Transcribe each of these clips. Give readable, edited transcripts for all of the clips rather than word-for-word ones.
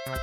Welcome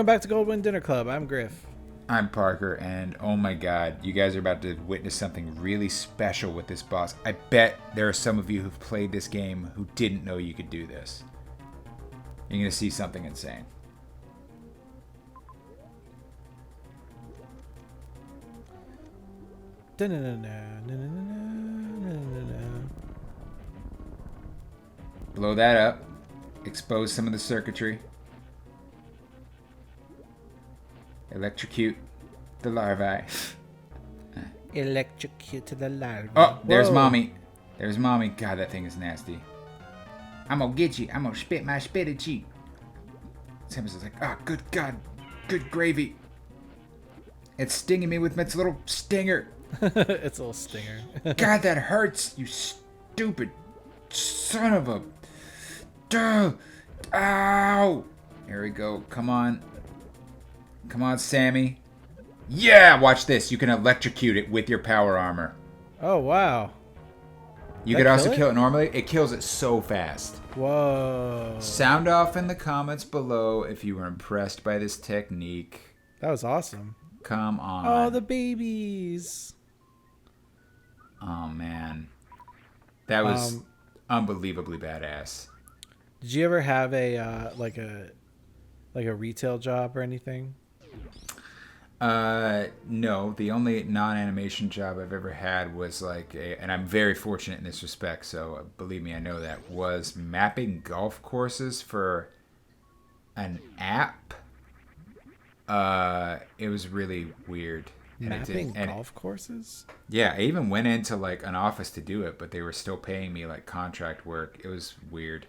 back to Goldwynn Dinner Club. I'm Grif. I'm Parker, and oh my god, you guys are about to witness something really special with this boss. I bet there are some of you who've played this game who didn't know you could do this. You're going to see something insane. Blow that up. Expose some of the circuitry. Electrocute the larvae. Electrocute the larvae. Oh, there's Mommy. There's Mommy. God, that thing is nasty. I'm gonna get you. I'm gonna spit my spit at you. Samus is like, oh, good God. Good gravy. It's stinging me with its little stinger. It's a little stinger. God, that hurts. You stupid son of a... Duh. Ow. Here we go. Come on. Come on, Sammy. Yeah, watch this. You can electrocute it with your power armor. Oh, wow. You could also kill it normally. It kills it so fast. Whoa. Sound off in the comments below if you were impressed by this technique. That was awesome. Come on. Oh, the babies. Oh, man. That was unbelievably badass. Did you ever have a like a retail job or anything? No. The only non-animation job I've ever had was and I'm very fortunate in this respect, so believe me, I know that, was mapping golf courses for an app. It was really weird. Mapping golf courses? Yeah, I even went into an office to do it, but they were still paying me contract work. It was weird.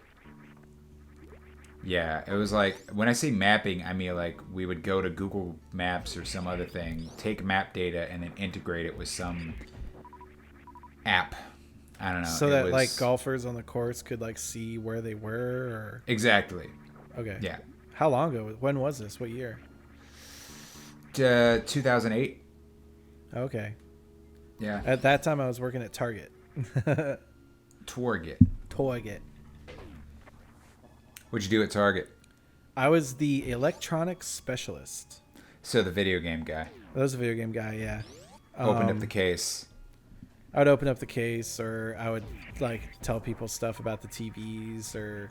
Yeah, it was when I say mapping, I mean we would go to Google Maps or some other thing, take map data, and then integrate it with some app. I don't know. So that golfers on the course could see where they were, or... Exactly. Okay. Yeah. How long ago? When was this? What year? 2008. Okay. Yeah. At that time, I was working at Target. Target. What'd you do at Target? I was the electronics specialist. So the video game guy. I was a video game guy, yeah. Opened up the case. I would open up the case, or I would tell people stuff about the TVs, or...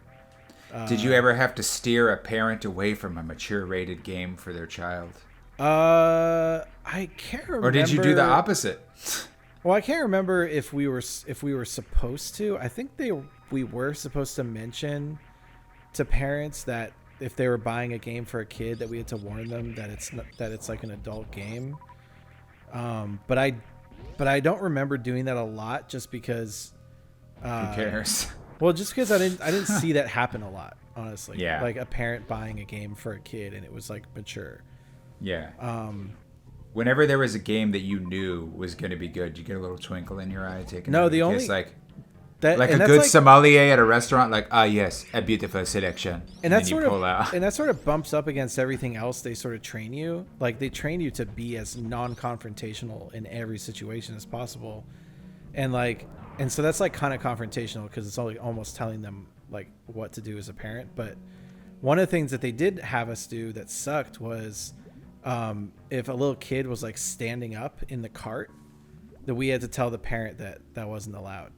Did you ever have to steer a parent away from a mature rated game for their child? I can't remember. Or did you do the opposite? Well, I can't remember if we were supposed to. I think we were supposed to mention to parents that if they were buying a game for a kid, that we had to warn them that it's an adult game. But I don't remember doing that a lot, just because. Who cares? Well, just because I didn't see that happen a lot, honestly. Yeah. Like a parent buying a game for a kid and it was mature. Yeah. Whenever there was a game that you knew was going to be good, you get a little twinkle in your eye, taking a kiss, a good sommelier at a restaurant, yes, a beautiful selection. And that sort of bumps up against everything else they sort of train you. They train you to be as non-confrontational in every situation as possible. And so that's kind of confrontational, because it's almost telling them what to do as a parent. But one of the things that they did have us do that sucked was if a little kid was standing up in the cart, that we had to tell the parent that wasn't allowed.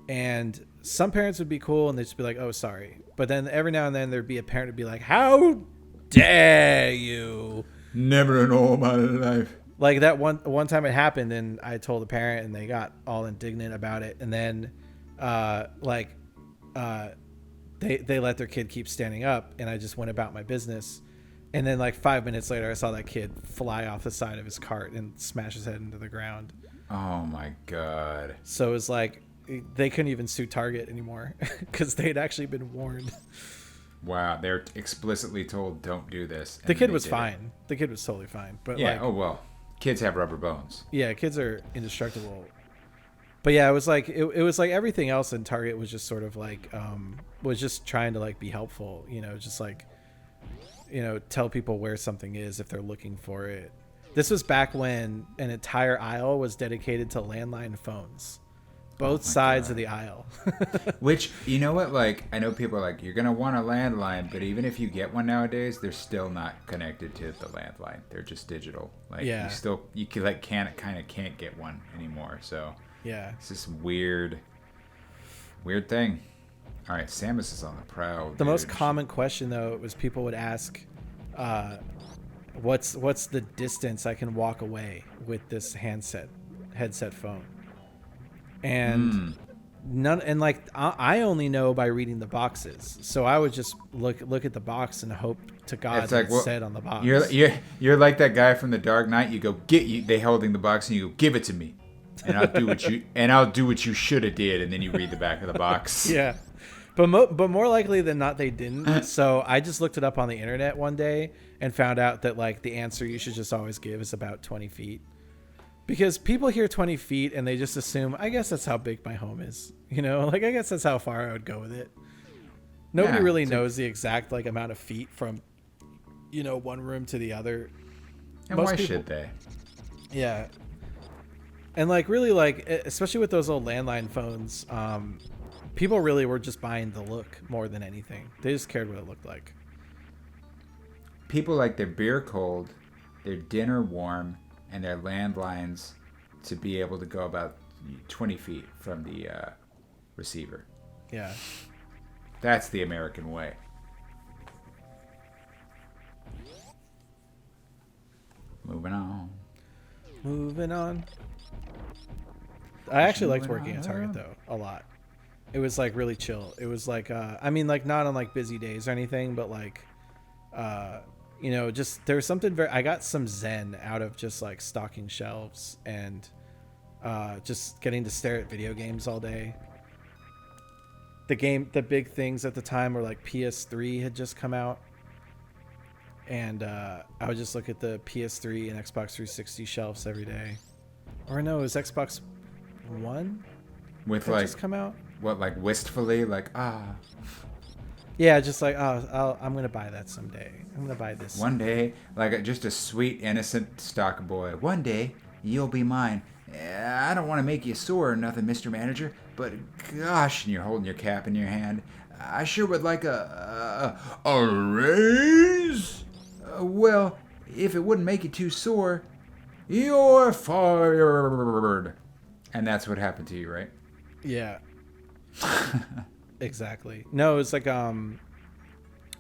And some parents would be cool and they'd just be like, oh, sorry. But then every now and then there'd be a parent who'd be like, how dare you? Never in all my life. That one time it happened, and I told the parent and they got all indignant about it. And then they let their kid keep standing up, and I just went about my business. And then 5 minutes later, I saw that kid fly off the side of his cart and smash his head into the ground. Oh my God. So it was they couldn't even sue Target anymore because they'd actually been warned. Wow, they're explicitly told don't do this. The kid was fine. The kid was totally fine. But yeah, oh well. Kids have rubber bones. Yeah, kids are indestructible. But yeah, it was it was everything else in Target was just sort of was just trying to be helpful, just tell people where something is if they're looking for it. This was back when an entire aisle was dedicated to landline phones. Both sides of the aisle. Which, you know what, like, I know people are like, you're going to want a landline, but even if you get one nowadays, they're still not connected to the landline. They're just digital. Like, you can't get one anymore. So, yeah. It's this weird thing. All right, Samus is on the prowl. The most common question, though, was people would ask, what's the distance I can walk away with this headset phone? And I only know by reading the boxes, so I would just look at the box and hope to God that it said on the box. You're like that guy from The Dark Knight. You go they holding the box and you go, give it to me, and I'll do what you should have did, and then you read the back of the box. Yeah, but more likely than not they didn't. So I just looked it up on the internet one day and found out that like the answer you should just always give is about 20 feet. Because people hear 20 feet and they just assume, I guess that's how big my home is. Like, I guess that's how far I would go with it. Nobody really knows the exact, like, amount of feet from, one room to the other. And why should they? Yeah. And, like, really, like, especially with those old landline phones, people really were just buying the look more than anything. They just cared what it looked like. People like their beer cold, their dinner warm, and their landlines to be able to go about 20 feet from the receiver. Yeah. That's the American way. Moving on. I actually liked working at Target, though, a lot. It was, like, really chill. It was, like, not on, like, busy days or anything, but, like, just there was something I got some zen out of just like stocking shelves and just getting to stare at video games all day. The big things at the time were like PS3 had just come out, and I would just look at the PS3 and Xbox 360 shelves every day. Or no, it was Xbox One with that like just come out. What, like wistfully, like Yeah, just like, I'm going to buy that someday. I'm going to buy this. One day, like just a sweet, innocent stock boy. One day, you'll be mine. I don't want to make you sore or nothing, Mr. Manager, but gosh, and you're holding your cap in your hand. I sure would like a raise. Well, if it wouldn't make you too sore, you're fired. And that's what happened to you, right? Yeah. Exactly. No, it's like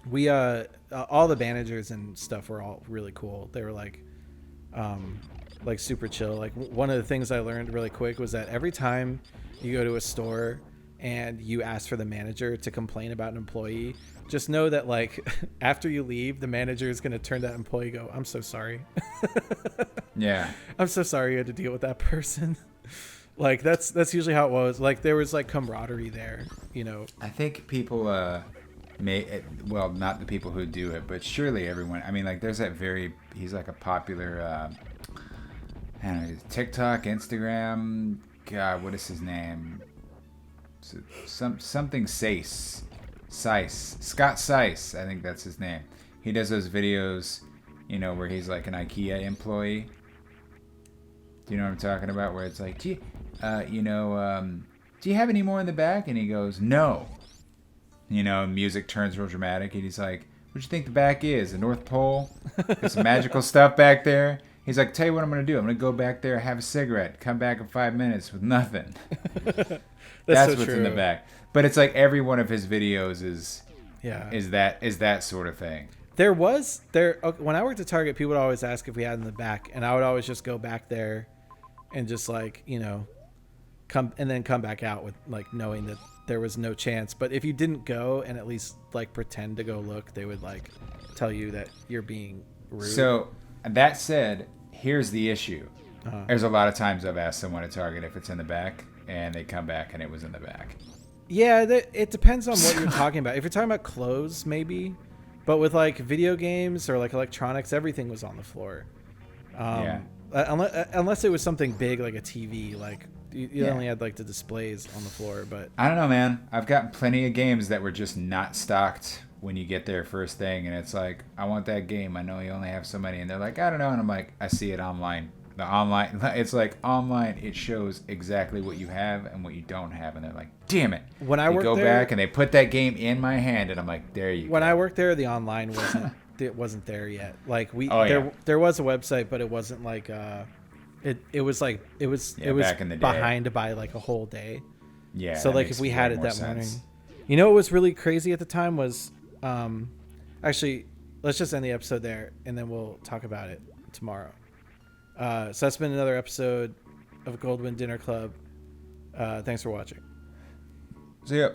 we all the managers and stuff were all really cool. They were like super chill. Like one of the things I learned really quick was that every time you go to a store and you ask for the manager to complain about an employee, just know that like after you leave, the manager is going to turn to that employee and go, "I'm so sorry." Yeah. I'm so sorry you had to deal with that person. Like that's usually how it was. Like there was like camaraderie there, I think people not the people who do it, but surely everyone. I mean, like there's that he's like a popular I don't know, TikTok, Instagram. God, what is his name? Something Seiss. Scott Seiss, I think that's his name. He does those videos, where he's like an IKEA employee. Do you know what I'm talking about? Where it's like, do you have any more in the back? And he goes, no. Music turns real dramatic, and he's like, what do you think the back is? The North Pole? There's some magical stuff back there. He's like, tell you what I'm going to do. I'm going to go back there, have a cigarette, come back in 5 minutes with nothing. That's so what's true. In the back. But it's like every one of his videos is that sort of thing. When I worked at Target, people would always ask if we had in the back, and I would always just go back there and just like, come back out with like knowing that there was no chance. But if you didn't go and at least like pretend to go look, they would like tell you that you're being rude. So that said, here's the issue. There's a lot of times I've asked someone at Target if it's in the back, and they come back and it was in the back. Yeah, it depends on what you're talking about. If you're talking about clothes, maybe. But with like video games or like electronics, everything was on the floor. Unless it was something big like a TV, like you only had like the displays on the floor. But I don't know, man. I've gotten plenty of games that were just not stocked when you get there first thing, and it's like, I want that game. I know you only have so many, and they're like, I don't know, and I'm like, I see it online. The online, it's like online. It shows exactly what you have and what you don't have, and they're like, damn it. When I worked go there, back and they put that game in my hand, and I'm like, there you go. When I worked there, the online wasn't there yet. Like yeah. there was a website, but it wasn't like it was back in the day. behind by like a whole day. Yeah. So like if we had it that morning, you know what was really crazy at the time was, actually, let's just end the episode there and then we'll talk about it tomorrow. So that's been another episode of Goldwynn Dinner Club. Thanks for watching. See ya.